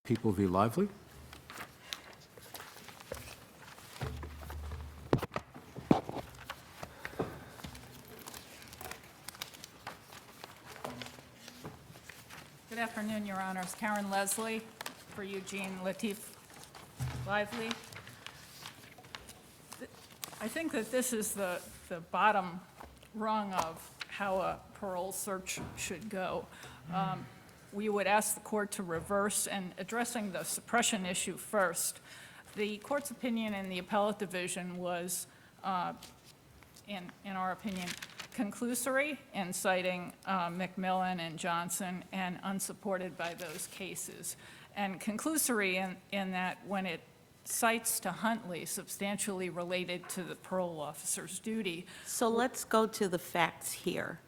People v. Lively. Good afternoon, Your Honors. Karen Leslie for Eugene Latif Lively. I think that this is the bottom rung of how a parole search should go. We would ask the court to reverse, and addressing the suppression issue first. The court's opinion in the appellate division was, in our opinion, conclusory in citing McMillan and Johnson and unsupported by those cases. And conclusory in that when it cites to Huntley substantially related to the parole officer's duty. So let's go to the facts here.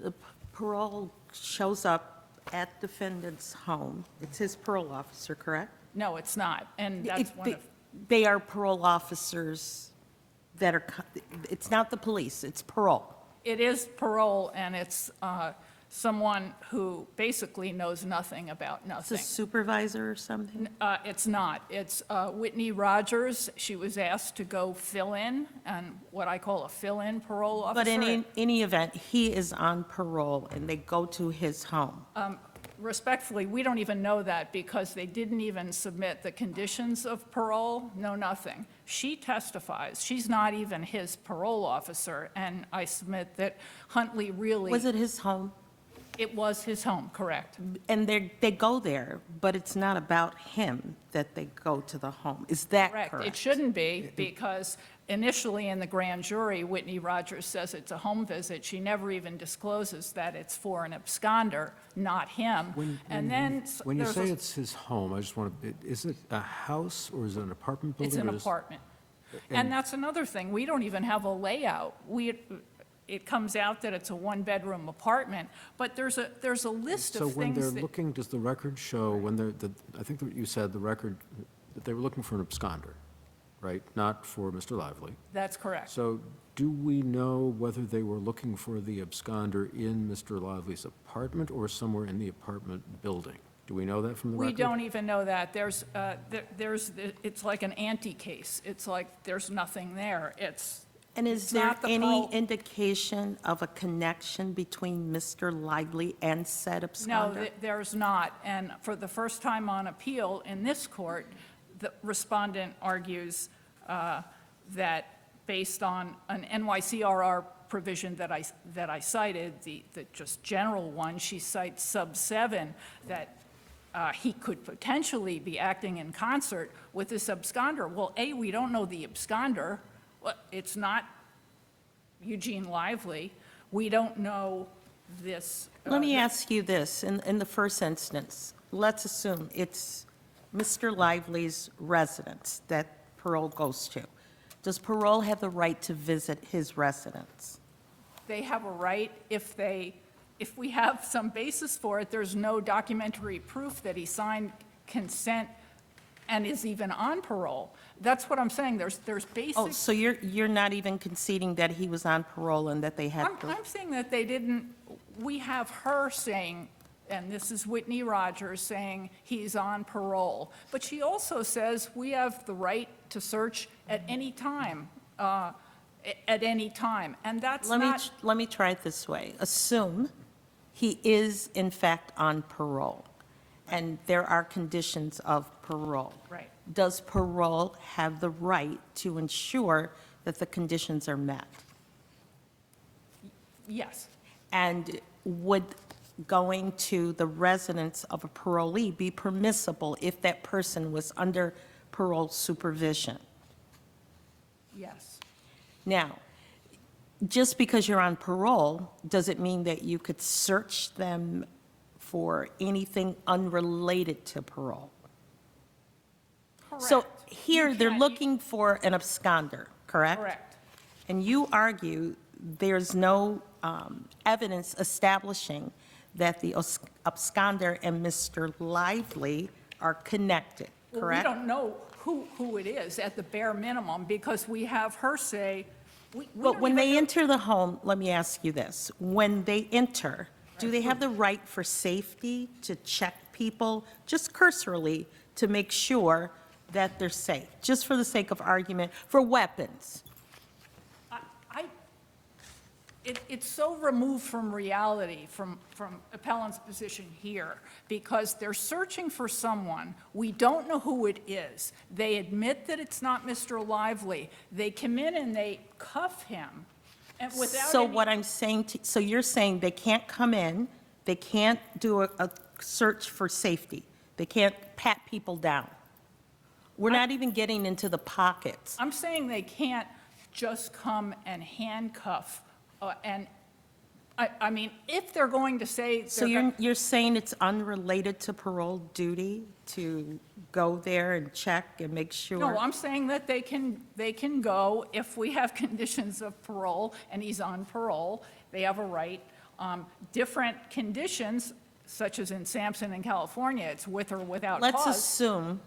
The parole shows up at defendant's home. It's his parole officer, correct? No, it's not, and that's one of, They are parole officers that are, it's not the police, it's parole. it is parole, and it's someone who basically knows nothing about It's a nothing. supervisor or something? It's not. It's Whitney Rogers. She was asked to go fill in, and what I call a fill-in parole officer. But in any event, he is on parole and they go to his home. Respectfully, we don't even know that because they didn't even submit the conditions of parole, no nothing. She testifies. She's not even his parole officer, and I submit that Huntley really. Was it his home? It was his home, correct. And they go there, but it's not about him that they go to the home. Is that correct? It shouldn't be, because initially in the grand jury, Whitney Rogers says it's a home visit. She never even discloses that it's for an absconder, not him. And then When you there's say it's his home, I just want to, is it a house or is it an apartment building? It's an or is- apartment. And- And that's another thing. We don't even have a layout. It comes out that it's a one-bedroom apartment, but there's a list So of when things they're that. looking, does the record show, when I think that you said the record, that they were looking for an absconder, right? Not for Mr. Lively. That's correct. So do we know whether they were looking for the absconder in Mr. Lively's apartment or somewhere in the apartment building? Do we know that from the record? We don't even know that. It's like an anti-case. It's like there's nothing there. And is there not the any parole- indication of a connection between Mr. Lively and said No, absconder? there's not. And for the first time on appeal in this court, the respondent argues that based on an NYCRR provision that I cited, the just general one, she cites sub 7, that he could potentially be acting in concert with this absconder. Well, A, we don't know the absconder. Well, it's not Eugene Lively. We don't know this. Let me ask you this, in the first instance, let's assume it's Mr. Lively's residence that parole goes to. Does parole have the right to visit his residence? They have a right if we have some basis for it. There's no documentary proof that he signed consent and is even on parole. That's what I'm saying. There's basic. Oh, so you're not even conceding that he was on parole and that they had. I'm saying that they didn't. We have her saying, and this is Whitney Rogers saying he's on parole. But she also says we have the right to search at any time. At any time, and that's not. Let me try it this way. Assume he is in fact on parole, and there are conditions of parole. Right. Does parole have the right to ensure that the conditions are met? Yes. And would going to the residence of a parolee be permissible if that person was under parole supervision? Yes. Now, just because you're on parole, does it mean that you could search them for anything unrelated to parole? Correct. So here, You they're can't- looking for an absconder, correct? Correct. And you argue there's no evidence establishing that the absconder and Mr. Lively are connected, Well, correct? we don't know who it is at the bare minimum because we have her say. we But don't when even they know- enter the home, let me ask you this. When they enter, do they have the right for safety to check people, just cursorily, to make sure that they're safe, just for the sake of argument, for weapons? It's so removed from reality, from appellant's position here, because they're searching for someone. We don't know who it is. They admit that it's not Mr. Lively. They come in and they cuff him, and without So any- what I'm saying, so you're saying they can't come in, they can't do a search for safety, they can't pat people down? We're not even getting into the pockets. I'm saying they can't just come and handcuff, and, I mean, if they're going to say. So you're saying it's unrelated to parole duty to go there and check and make sure? No, I'm saying that they can go if we have conditions of parole and he's on parole, they have a right. Different conditions, such as in Sampson in California, it's with or without Let's cause. assume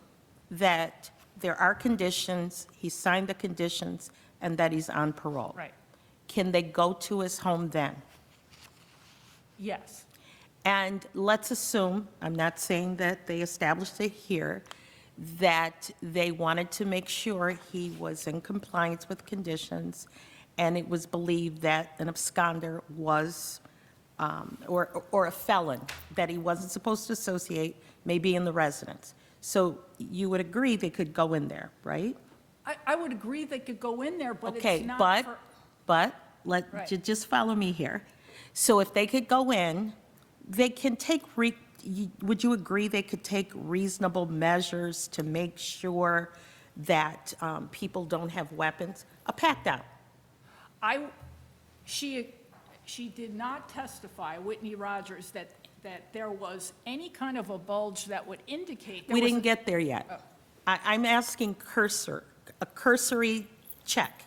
that there are conditions, he signed the conditions, and that he's on parole. Right, Can they go to his home then? yes. And let's assume, I'm not saying that they established it here, that they wanted to make sure he was in compliance with conditions, and it was believed that an absconder was, or a felon, that he wasn't supposed to associate, maybe in the residence. So you would agree they could go in there, right? I would agree they could go in there, but Okay, it's not but, for. but, Right. just follow me here. So if they could go in, they can take, would you agree they could take reasonable measures to make sure that people don't have weapons? A pat-down. She did not testify, Whitney Rogers, that there was any kind of a bulge that would indicate. We didn't get there yet. I'm asking a cursory check.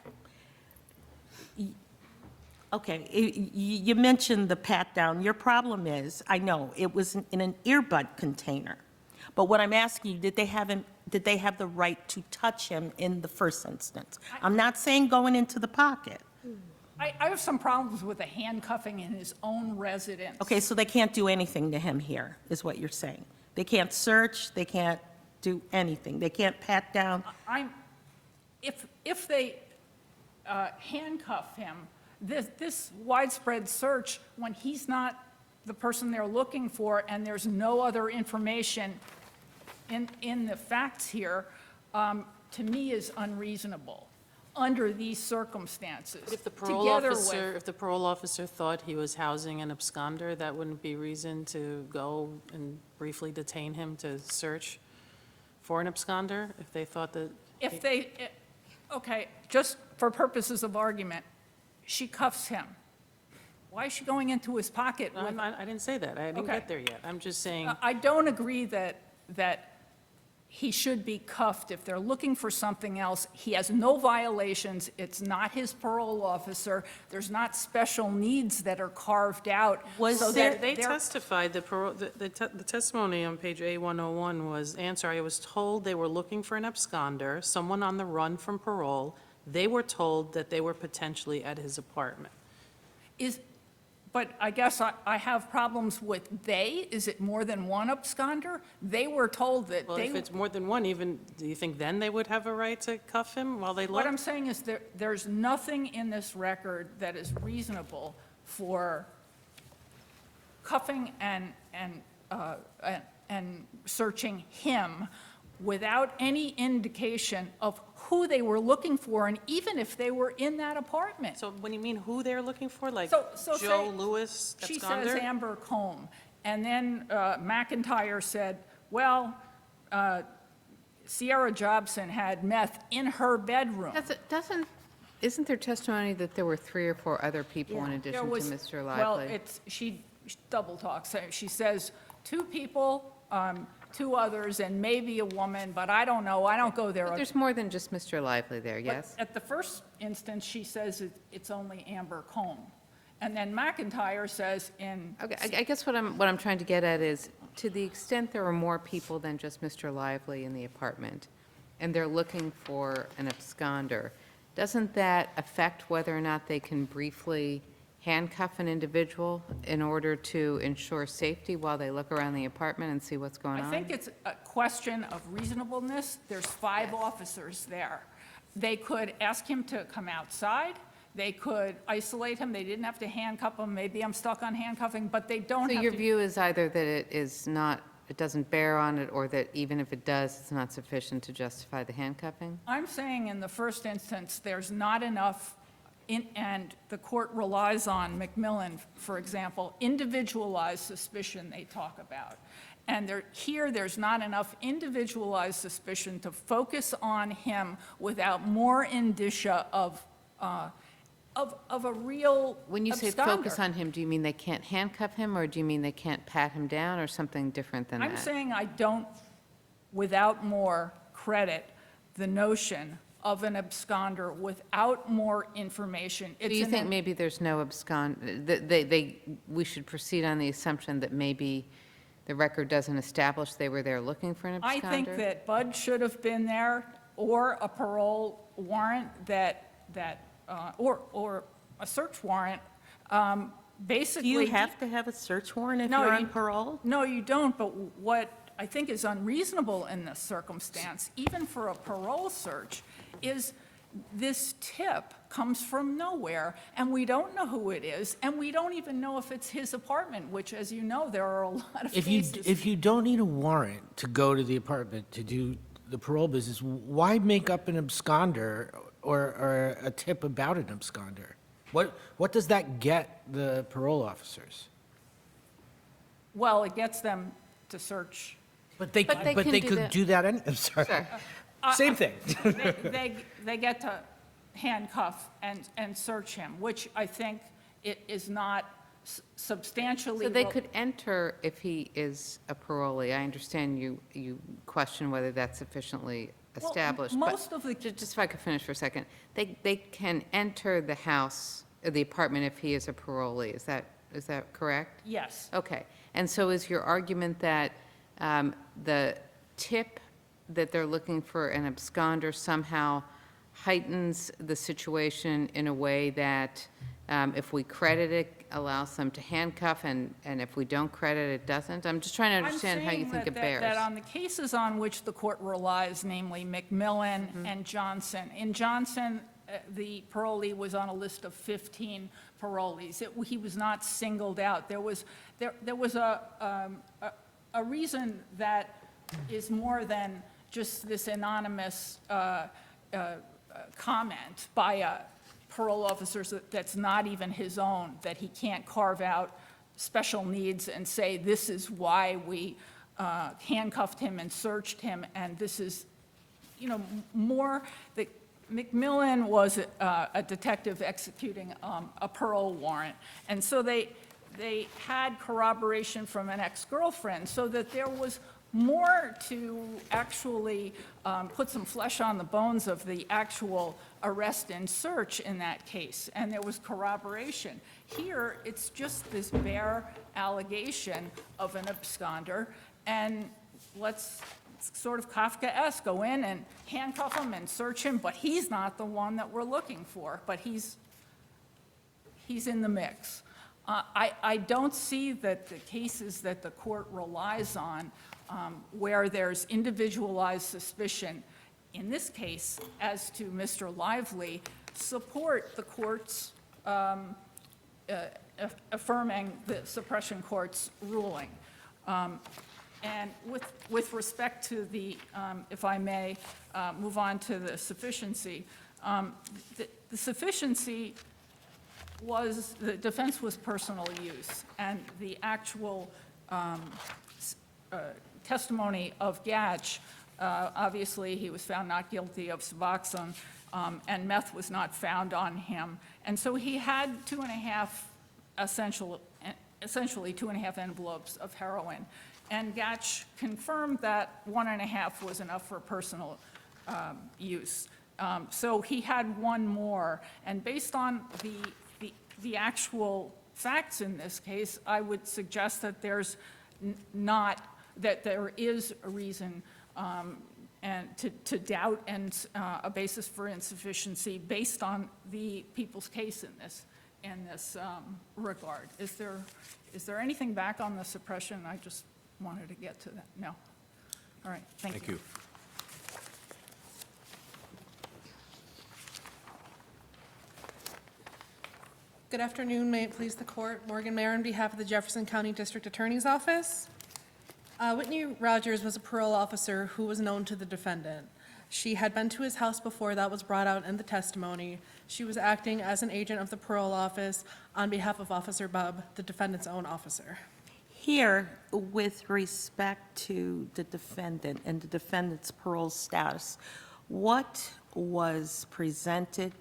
Okay, you mentioned the pat-down. Your problem is, I know, it was in an earbud container. But what I'm asking you, did they have the right to touch him in the first instance? I'm not saying going into the pocket. I have some problems with the handcuffing in his own residence. Okay, so they can't do anything to him here, is what you're saying. They can't search, they can't do anything. They can't pat down. If they handcuff him, this widespread search, when he's not the person they're looking for and there's no other information in the facts here, to me is unreasonable under these circumstances. But if the parole officer thought he was housing an absconder, that wouldn't be reason to go and briefly detain him to search for an absconder, if they thought that? Okay, just for purposes of argument, she cuffs him. Why is she going into his pocket No, with? I didn't say that. I didn't Okay. get there yet. I'm just saying, I don't agree that he should be cuffed if they're looking for something else. He has no violations. It's not his parole officer. There's not special needs that are carved out. Was so there- that they they're- testified, the testimony on page A101 was, answer, I was told they were looking for an absconder, someone on the run from parole. They were told that they were potentially at his apartment. But I guess I have problems with they. Is it more than one absconder? They were told that Well, they. if it's more than one, even, do you think then they would have a right to cuff him while they What look? I'm saying is there's nothing in this record that is reasonable for cuffing and searching him without any indication of who they were looking for, and even if they were in that apartment. So when you mean who they're looking for, like So Joe say Lewis, She says absconder? Amber Combe, and then McIntyre said, well, Sierra Jobson had meth in her bedroom. Isn't there testimony that there were 3 or 4 other people in There addition to was- Mr. Well, Lively? she double talks. She says 2 people, 2 others, and maybe a woman, but I don't know. I don't go there. But there's more than just Mr. Lively there, But yes? At the first instance, she says it's only Amber Combe. And then McIntyre says in. Okay, I guess what I'm trying to get at is, to the extent there are more people than just Mr. Lively in the apartment, and they're looking for an absconder, doesn't that affect whether or not they can briefly handcuff an individual in order to ensure safety while they look around the apartment and see what's going on? I think it's a question of reasonableness. There's 5 officers there. They could ask him to come outside. They could isolate him. They didn't have to handcuff him. Maybe I'm stuck on handcuffing, but they don't So have your to. view is either that it is not, it doesn't bear on it, or that even if it does, it's not sufficient to justify the handcuffing? I'm saying in the first instance, there's not enough, and the court relies on Macmillan, for example, individualized suspicion they talk about. And here, there's not enough individualized suspicion to focus on him without more indicia of a real When you say focus absconder. on him, do you mean they can't handcuff him, or do you mean they can't pat him down, or something different than that? I'm saying I don't, without more, credit the notion of an absconder without more information. Do you think maybe there's no we should proceed on the assumption that maybe the record doesn't establish they were there looking for an absconder? I think that Bud should have been there, or a parole warrant or a search warrant, Do basically. you have to have a search warrant if No, you're you- on parole? No, you don't, but what I think is unreasonable in this circumstance, even for a parole search, is this tip comes from nowhere, and we don't know who it is, and we don't even know if it's his apartment, which, as you know, there are a lot of If cases. you don't need a warrant to go to the apartment to do the parole business, why make up an absconder or a tip about an absconder? What does that get the parole officers? Well, it gets them to search. But they can do could that. do that, I'm sorry. Sure. Same thing. They get to handcuff and search him, which I think it is not substantially. So they could enter if he is a parolee. I understand you question whether that's sufficiently Well, established. most of the- Just if I could finish for a second. They can enter the house, the apartment, if he is a parolee. Is that correct? Yes. Okay. And so is your argument that the tip that they're looking for an absconder somehow heightens the situation in a way that if we credit it, allows them to handcuff, and if we don't credit it, doesn't? I'm just trying to understand how you think it bears. That on the cases on which the court relies, namely Macmillan Mm-hmm. and Johnson, in Johnson, the parolee was on a list of 15 parolees. He was not singled out. There was a reason that is more than just this anonymous comment by a parole officer that's not even his own, that he can't carve out special needs and say, this is why we handcuffed him and searched him, and this is, more, that Macmillan was a detective executing a parole warrant, and so they had corroboration from an ex-girlfriend, so that there was more to actually put some flesh on the bones of the actual arrest and search in that case, and there was corroboration. Here, it's just this bare allegation of an absconder, and let's sort of Kafkaesque go in and handcuff him and search him, but he's not the one that we're looking for, but he's in the mix. I don't see that the cases that the court relies on where there's individualized suspicion, in this case, as to Mr. Lively, support the court's affirming the suppression court's ruling. And with respect to the, if I may, move on to the sufficiency, the sufficiency was, the defense was personal use, and the actual testimony of Gatch, obviously, he was found not guilty of Suboxone, and meth was not found on him. And so he had essentially 2.5 envelopes of heroin. And Gatch confirmed that 1.5 was enough for personal use. So he had one more. And based on the actual facts in this case, I would suggest that there's that there is a reason and to doubt and a basis for insufficiency based on the people's case in this regard. Is there anything back on the suppression? I just wanted to get to that. No? All right, thank you. Thank you. Good afternoon, may it please the court. Morgan Mayer on behalf of the Jefferson County District Attorney's Office. Whitney Rogers was a parole officer who was known to the defendant. She had been to his house before, that was brought out in the testimony. She was acting as an agent of the parole office on behalf of Officer Bubb, the defendant's own officer. Here, with respect to the defendant and the defendant's parole status, what was presented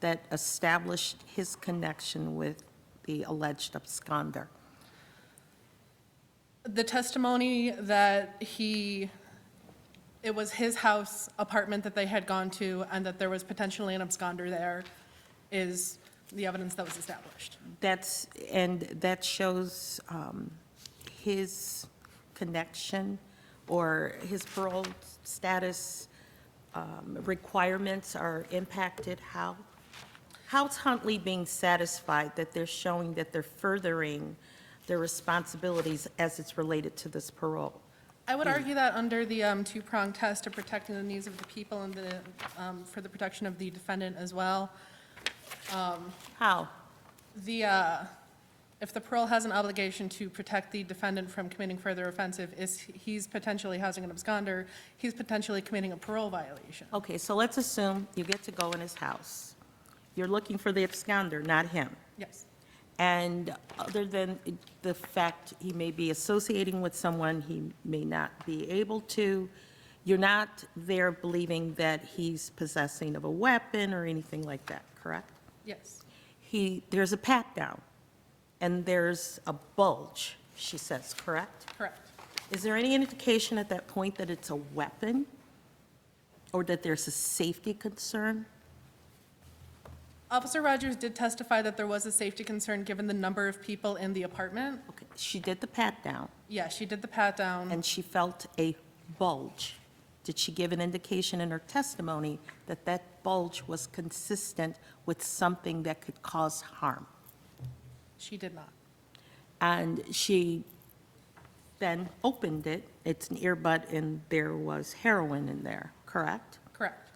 that established his connection with the alleged absconder? The testimony that it was his house apartment that they had gone to and that there was potentially an absconder there is the evidence that was established. And that shows his connection or his parole status requirements are impacted how? How's Huntley being satisfied that they're showing that they're furthering their responsibilities as it's related to this parole? I would argue that under the two-pronged test of protecting the needs of the people and for the protection of the defendant as well, How? if the parole has an obligation to protect the defendant from committing further offensive, he's potentially housing an absconder, he's potentially committing a parole violation. Okay, so let's assume you get to go in his house. You're looking for the absconder, not him. Yes. And other than the fact he may be associating with someone he may not be able to, you're not there believing that he's possessing of a weapon or anything like that, correct? Yes. There's a pat down, and there's a bulge, she says, correct? Correct. Is there any indication at that point that it's a weapon, or that there's a safety concern? Officer Rogers did testify that there was a safety concern given the number of people in the apartment. Okay, she did the pat down, Yeah, she did the pat down. and she felt a bulge. Did she give an indication in her testimony that that bulge was consistent with something that could cause harm? She did not. And she then opened it, it's an earbud, and there was heroin in there, correct? Correct.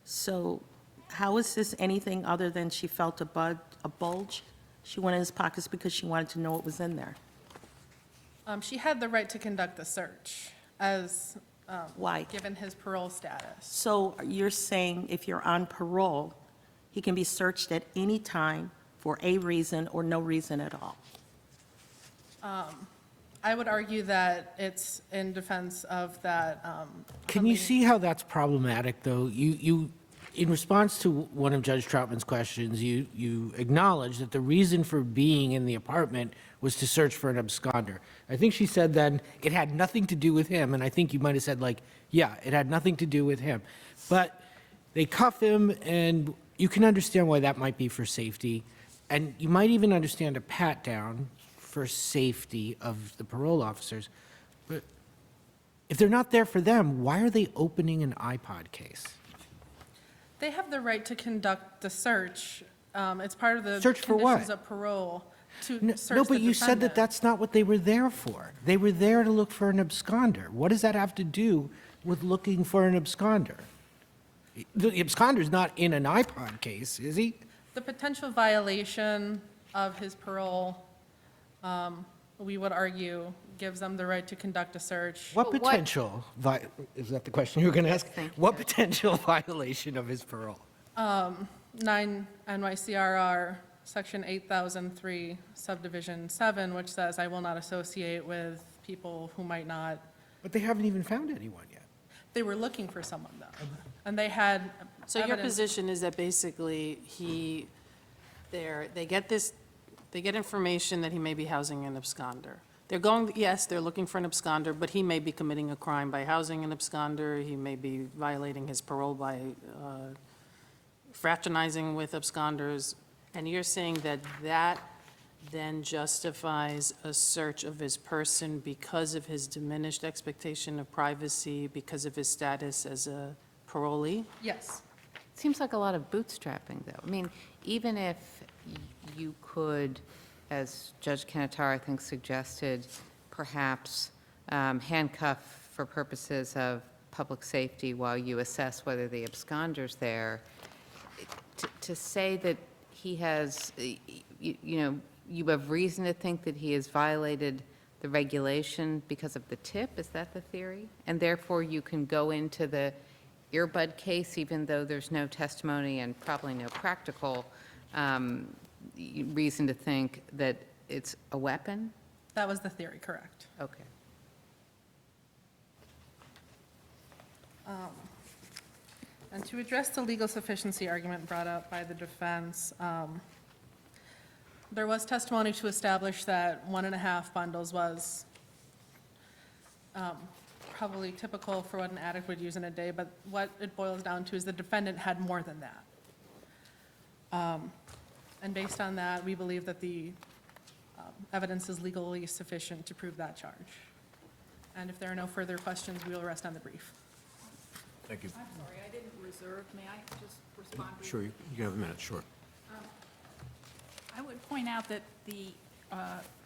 So how is this anything other than she felt a bulge? She went in his pockets because she wanted to know what was in there. She had the right to conduct the search as, Why? given his parole status. So you're saying if you're on parole, he can be searched at any time for a reason or no reason at all? I would argue that it's in defense of that. Can you see how that's problematic, though? In response to one of Judge Troutman's questions, you acknowledge that the reason for being in the apartment was to search for an absconder. I think she said then it had nothing to do with him, and I think you might have said, like, yeah, it had nothing to do with him. But they cuff him, and you can understand why that might be for safety, and you might even understand a pat-down for safety of the parole officers. But if they're not there for them, why are they opening an iPod case? They have the right to conduct the search. It's part of the Search for what? conditions of parole to No, search no, the but you said that defendant. that's not what they were there for. They were there to look for an absconder. What does that have to do with looking for an absconder? The absconder's not in an iPod case, is he? The potential violation of his parole, we would argue, gives them the right to conduct a search. What But what- potential, is that the question you were going to ask? Thank you. What potential violation of his parole? 9 NYCRR, Section 8003, Subdivision 7, which says, "I will not associate with people who might not." But they haven't even found anyone yet. They were looking for someone, though, and they had So your evidence- position is that basically they get information that he may be housing an absconder. They're looking for an absconder, but he may be committing a crime by housing an absconder. He may be violating his parole by fraternizing with absconders. And you're saying that that then justifies a search of his person because of his diminished expectation of privacy, because of his status as a parolee? Yes. Seems like a lot of bootstrapping, though. I mean, even if you could, as Judge Canatar, I think, suggested, perhaps handcuff for purposes of public safety while you assess whether the absconder's there. To say that he has, you know, you have reason to think that he has violated the regulation because of the tip, is that the theory? And therefore, you can go into the earbud case, even though there's no testimony and probably no practical reason to think that it's a weapon? That was the theory, correct. Okay. And to address the legal sufficiency argument brought up by the defense, there was testimony to establish that 1.5 bundles was probably typical for what an addict would use in a day, but what it boils down to is the defendant had more than that. And based on that, we believe that the evidence is legally sufficient to prove that charge. And if there are no further questions, we will rest on the brief. Thank you. I'm sorry, I didn't reserve. May I just respond? Sure, you can have a minute, sure. I would point out that the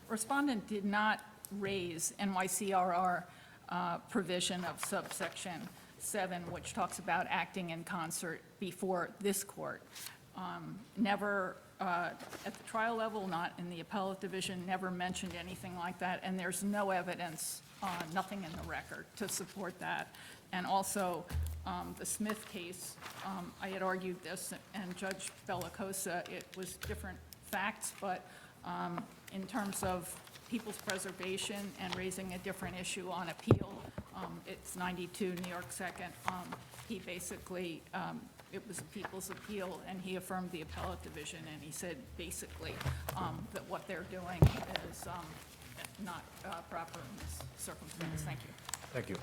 respondent did not raise NYCRR provision of subsection 7, which talks about acting in concert before this court. Never, at the trial level, not in the appellate division, never mentioned anything like that, and there's no evidence, nothing in the record to support that. And also, the Smith case, I had argued this, and Judge Bellicosa, it was different facts, but in terms of people's preservation and raising a different issue on appeal, it's 92 New York 2nd. He basically, it was a people's appeal, and he affirmed the appellate division, and he said basically that what they're doing is not proper in this circumstance. Thank you. Thank you.